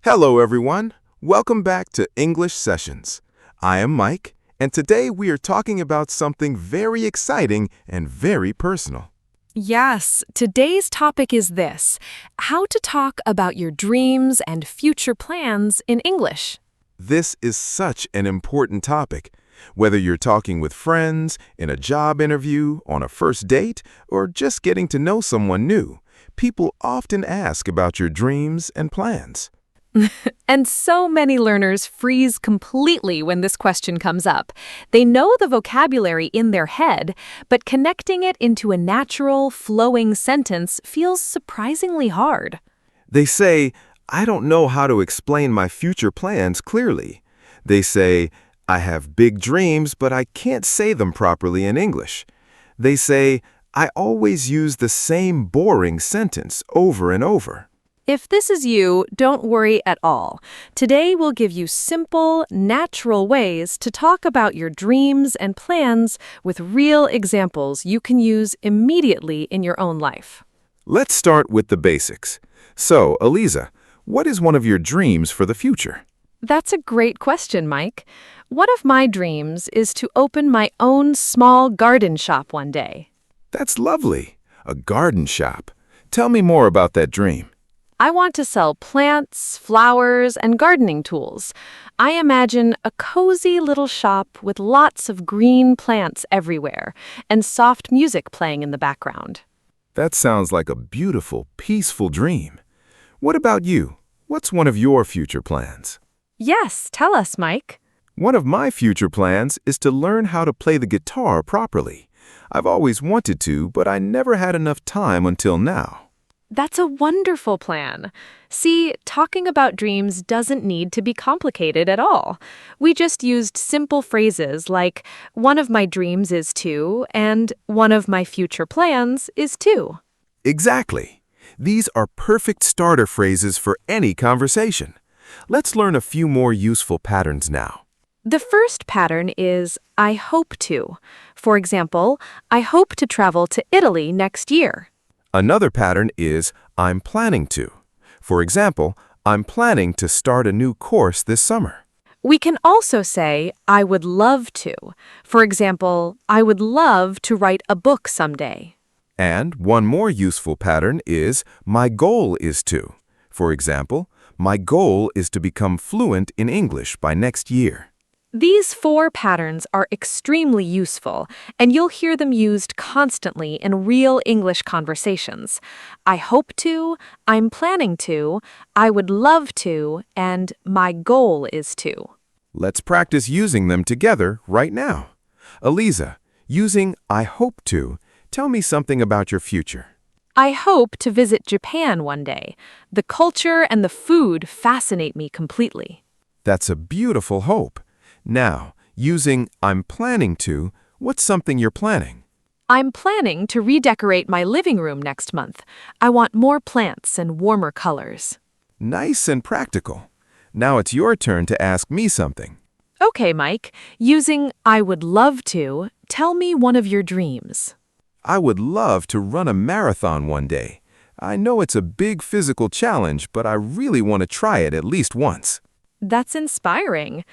Hello, everyone. Welcome back to English Sessions. I am Mike, and today we are talking about something very exciting and very personal. Yes, today's topic is this: how to talk about your dreams and future plans in English. This is such an important topic. Whether you're talking with friends, in a job interview, on a first date, or just getting to know someone new, people often ask about your dreams and plans. And so many learners freeze completely when this question comes up. They know the vocabulary in their head, but connecting it into a natural, flowing sentence feels surprisingly hard. They say, I don't know how to explain my future plans clearly. They say, I have big dreams, but I can't say them properly in English. They say, I always use the same boring sentence over and over. If this is you, don't worry at all. Today we'll give you simple, natural ways to talk about your dreams and plans with real examples you can use immediately in your own life. Let's start with the basics. So, Aliza, what is one of your dreams for the future? That's a great question, Mike. One of my dreams is to open my own small garden shop one day. That's lovely. A garden shop. Tell me more about that dream. I want to sell plants, flowers, and gardening tools. I imagine a cozy little shop with lots of green plants everywhere and soft music playing in the background. That sounds like a beautiful, peaceful dream. What about you? What's one of your future plans? Yes, tell us, Mike. One of my future plans is to learn how to play the guitar properly. I've always wanted to, but I never had enough time until now. That's a wonderful plan. See, talking about dreams doesn't need to be complicated at all. We just used simple phrases like, one of my dreams is to, and one of my future plans is to. Exactly. These are perfect starter phrases for any conversation. Let's learn a few more useful patterns now. The first pattern is, I hope to. For example, I hope to travel to Italy next year. Another pattern is, I'm planning to. For example, I'm planning to start a new course this summer. We can also say, I would love to. For example, I would love to write a book someday. And one more useful pattern is, my goal is to. For example, my goal is to become fluent in English by next year. These 4 patterns are extremely useful, and you'll hear them used constantly in real English conversations. I hope to, I'm planning to, I would love to, and my goal is to. Let's practice using them together right now. Aliza, using I hope to, tell me something about your future. I hope to visit Japan one day. The culture and the food fascinate me completely. That's a beautiful hope. Now, using I'm planning to, what's something you're planning? I'm planning to redecorate my living room next month. I want more plants and warmer colors. Nice and practical. Now it's your turn to ask me something. Okay, Mike. Using I would love to, tell me one of your dreams. I would love to run a marathon one day. I know it's a big physical challenge, but I really want to try it at least once. That's inspiring.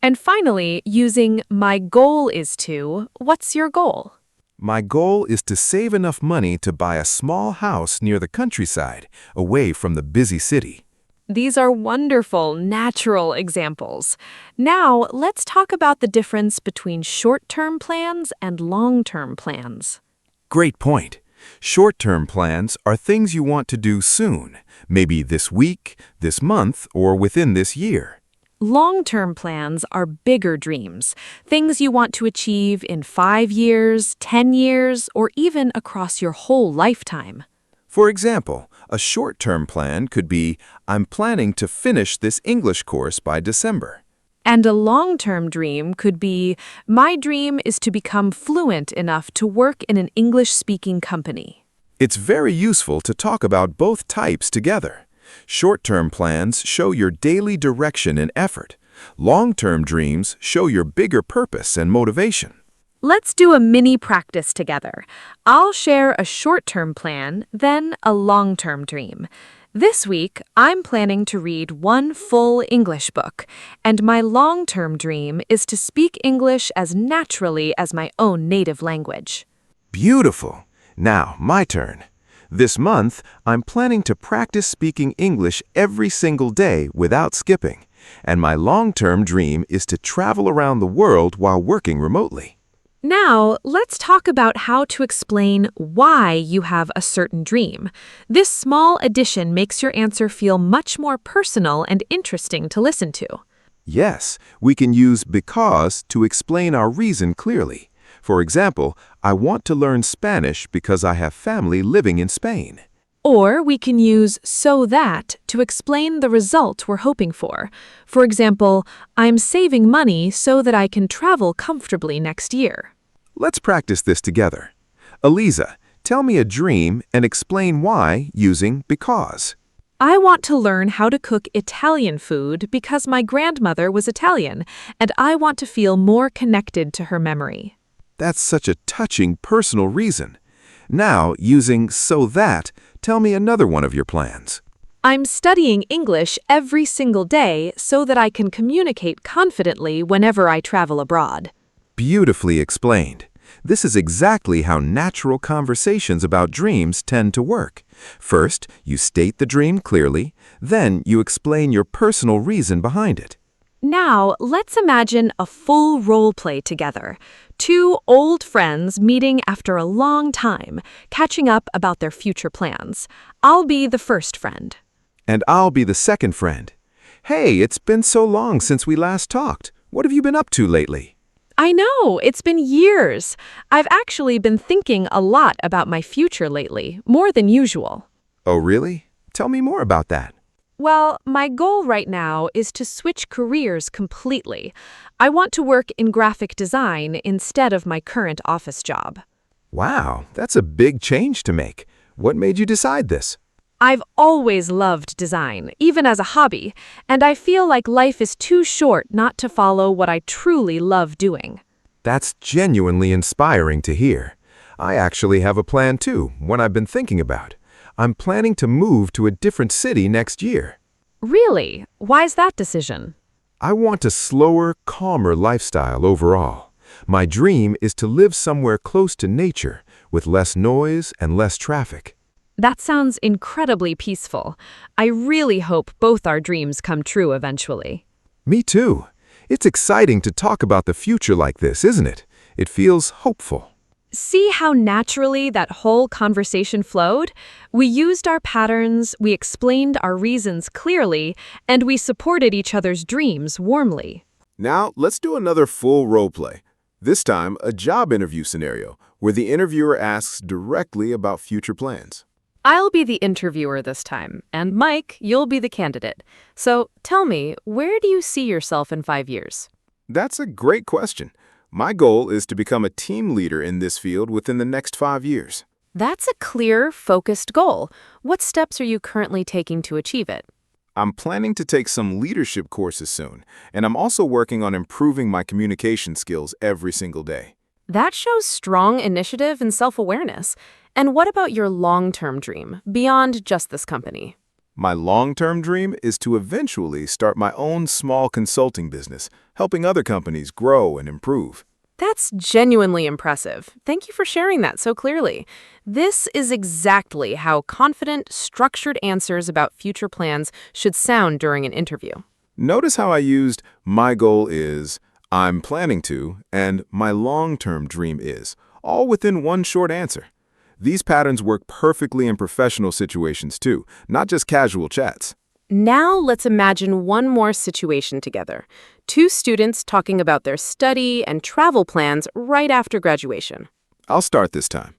And finally, using my goal is to, what's your goal? My goal is to save enough money to buy a small house near the countryside, away from the busy city. These are wonderful, natural examples. Now, let's talk about the difference between short-term plans and long-term plans. Great point. Short-term plans are things you want to do soon, maybe this week, this month, or within this year. Long-term plans are bigger dreams, things you want to achieve in 5 years, 10 years, or even across your whole lifetime. For example, a short-term plan could be, I'm planning to finish this English course by December. And a long-term dream could be, my dream is to become fluent enough to work in an English-speaking company. It's very useful to talk about both types together. Short-term plans show your daily direction and effort. Long-term dreams show your bigger purpose and motivation. Let's do a mini practice together. I'll share a short-term plan, then a long-term dream. This week, I'm planning to read one full English book, and my long-term dream is to speak English as naturally as my own native language. Beautiful. Now, my turn. This month, I'm planning to practice speaking English every single day without skipping, and my long-term dream is to travel around the world while working remotely. Now, let's talk about how to explain why you have a certain dream. This small addition makes your answer feel much more personal and interesting to listen to. Yes, we can use because to explain our reason clearly. For example, I want to learn Spanish because I have family living in Spain. Or we can use so that to explain the result we're hoping for. For example, I'm saving money so that I can travel comfortably next year. Let's practice this together. Aliza, tell me a dream and explain why using because. I want to learn how to cook Italian food because my grandmother was Italian, and I want to feel more connected to her memory. That's such a touching personal reason. Now, using so that, tell me another one of your plans. I'm studying English every single day so that I can communicate confidently whenever I travel abroad. Beautifully explained. This is exactly how natural conversations about dreams tend to work. First, you state the dream clearly, then you explain your personal reason behind it. Now, let's imagine a full role play together. Two old friends meeting after a long time, catching up about their future plans. I'll be the first friend. And I'll be the second friend. Hey, it's been so long since we last talked. What have you been up to lately? I know, it's been years. I've actually been thinking a lot about my future lately, more than usual. Oh, really? Tell me more about that. Well, my goal right now is to switch careers completely. I want to work in graphic design instead of my current office job. Wow, that's a big change to make. What made you decide this? I've always loved design, even as a hobby, and I feel like life is too short not to follow what I truly love doing. That's genuinely inspiring to hear. I actually have a plan too, one I've been thinking about. I'm planning to move to a different city next year. Really? Why's that decision? I want a slower, calmer lifestyle overall. My dream is to live somewhere close to nature, with less noise and less traffic. That sounds incredibly peaceful. I really hope both our dreams come true eventually. Me too. It's exciting to talk about the future like this, isn't it? It feels hopeful. See how naturally that whole conversation flowed? We used our patterns, we explained our reasons clearly, and we supported each other's dreams warmly. Now, let's do another full role play. This time, a job interview scenario, where the interviewer asks directly about future plans. I'll be the interviewer this time, and Mike, you'll be the candidate. So tell me, where do you see yourself in 5 years? That's a great question. My goal is to become a team leader in this field within the next 5 years. That's a clear, focused goal. What steps are you currently taking to achieve it? I'm planning to take some leadership courses soon, and I'm also working on improving my communication skills every single day. That shows strong initiative and self-awareness. And what about your long-term dream, beyond just this company? My long-term dream is to eventually start my own small consulting business, helping other companies grow and improve. That's genuinely impressive. Thank you for sharing that so clearly. This is exactly how confident, structured answers about future plans should sound during an interview. Notice how I used my goal is, I'm planning to, and my long-term dream is, all within one short answer. These patterns work perfectly in professional situations too, not just casual chats. Now let's imagine one more situation together. Two students talking about their study and travel plans right after graduation. I'll start this time.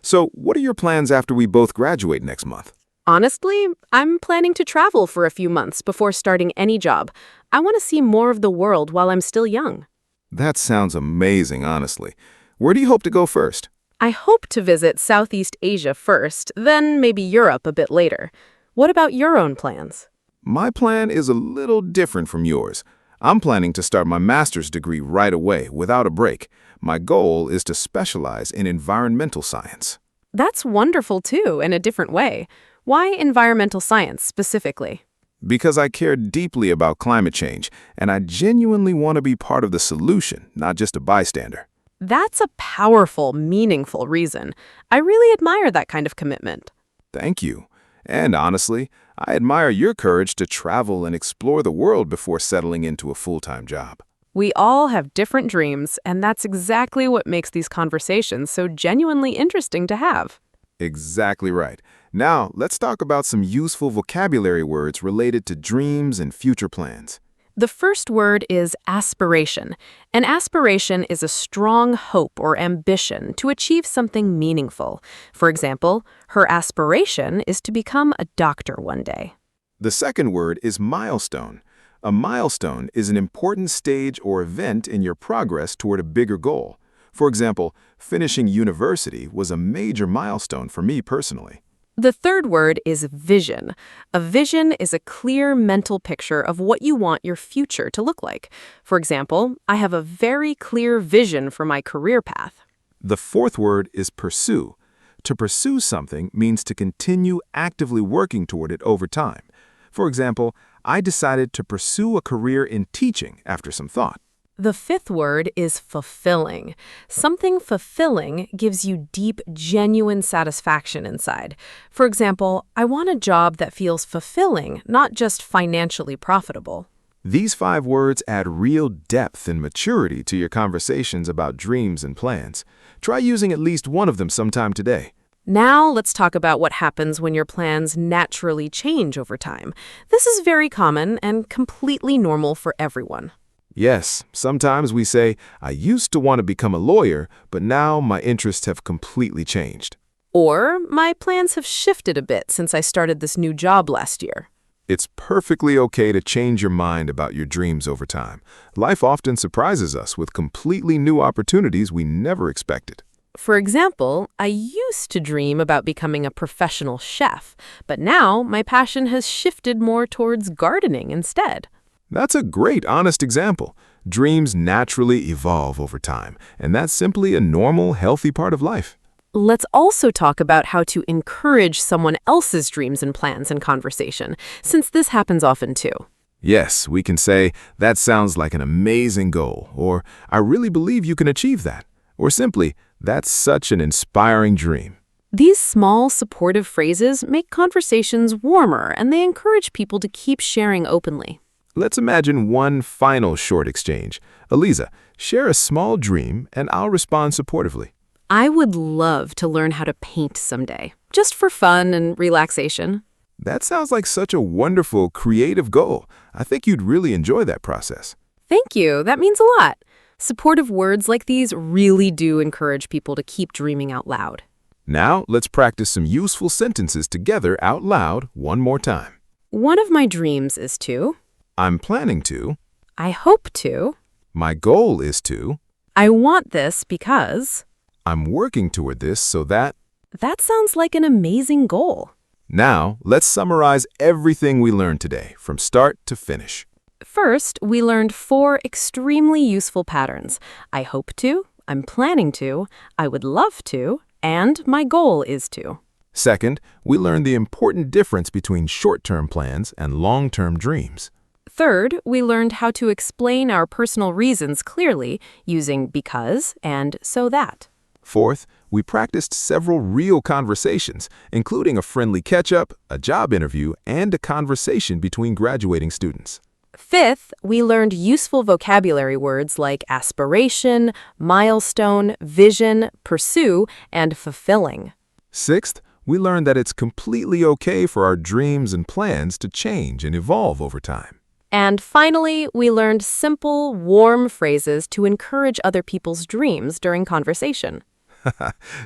So, what are your plans after we both graduate next month? Honestly, I'm planning to travel for a few months before starting any job. I want to see more of the world while I'm still young. That sounds amazing, honestly. Where do you hope to go first? I hope to visit Southeast Asia first, then maybe Europe a bit later. What about your own plans? My plan is a little different from yours. I'm planning to start my master's degree right away, without a break. My goal is to specialize in environmental science. That's wonderful too, in a different way. Why environmental science specifically? Because I care deeply about climate change, and I genuinely want to be part of the solution, not just a bystander. That's a powerful, meaningful reason. I really admire that kind of commitment. Thank you. And honestly, I admire your courage to travel and explore the world before settling into a full-time job. We all have different dreams, and that's exactly what makes these conversations so genuinely interesting to have. Exactly right. Now, let's talk about some useful vocabulary words related to dreams and future plans. The first word is aspiration. An aspiration is a strong hope or ambition to achieve something meaningful. For example, her aspiration is to become a doctor one day. The second word is milestone. A milestone is an important stage or event in your progress toward a bigger goal. For example, finishing university was a major milestone for me personally. The third word is vision. A vision is a clear mental picture of what you want your future to look like. For example, I have a very clear vision for my career path. The fourth word is pursue. To pursue something means to continue actively working toward it over time. For example, I decided to pursue a career in teaching after some thought. The fifth word is fulfilling. Something fulfilling gives you deep, genuine satisfaction inside. For example, I want a job that feels fulfilling, not just financially profitable. These 5 words add real depth and maturity to your conversations about dreams and plans. Try using at least one of them sometime today. Now let's talk about what happens when your plans naturally change over time. This is very common and completely normal for everyone. Yes, sometimes we say, I used to want to become a lawyer, but now my interests have completely changed. Or, my plans have shifted a bit since I started this new job last year. It's perfectly okay to change your mind about your dreams over time. Life often surprises us with completely new opportunities we never expected. For example, I used to dream about becoming a professional chef, but now my passion has shifted more towards gardening instead. That's a great, honest example. Dreams naturally evolve over time, and that's simply a normal, healthy part of life. Let's also talk about how to encourage someone else's dreams and plans in conversation, since this happens often too. Yes, we can say, that sounds like an amazing goal, or I really believe you can achieve that, or simply, that's such an inspiring dream. These small, supportive phrases make conversations warmer, and they encourage people to keep sharing openly. Let's imagine one final short exchange. Aliza, share a small dream, and I'll respond supportively. I would love to learn how to paint someday, just for fun and relaxation. That sounds like such a wonderful, creative goal. I think you'd really enjoy that process. Thank you. That means a lot. Supportive words like these really do encourage people to keep dreaming out loud. Now, let's practice some useful sentences together out loud one more time. One of my dreams is to. I'm planning to. I hope to. My goal is to. I want this because. I'm working toward this so that. That sounds like an amazing goal. Now, let's summarize everything we learned today, from start to finish. First, we learned 4 extremely useful patterns. I hope to, I'm planning to, I would love to, and my goal is to. Second, we learned the important difference between short-term plans and long-term dreams. Third, we learned how to explain our personal reasons clearly using because and so that. Fourth, we practiced several real conversations, including a friendly catch-up, a job interview, and a conversation between graduating students. Fifth, we learned useful vocabulary words like aspiration, milestone, vision, pursue, and fulfilling. Sixth, we learned that it's completely okay for our dreams and plans to change and evolve over time. And finally, we learned simple, warm phrases to encourage other people's dreams during conversation.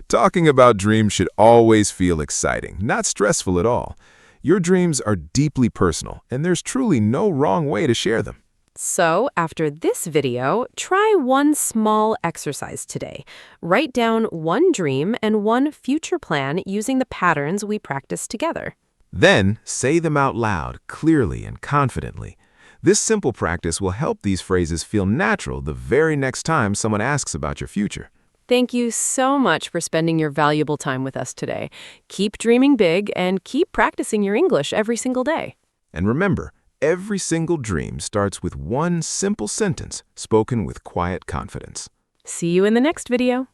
Talking about dreams should always feel exciting, not stressful at all. Your dreams are deeply personal, and there's truly no wrong way to share them. So, after this video, try one small exercise today. Write down one dream and one future plan using the patterns we practiced together. Then, say them out loud, clearly and confidently. This simple practice will help these phrases feel natural the very next time someone asks about your future. Thank you so much for spending your valuable time with us today. Keep dreaming big and keep practicing your English every single day. And remember, every single dream starts with one simple sentence spoken with quiet confidence. See you in the next video.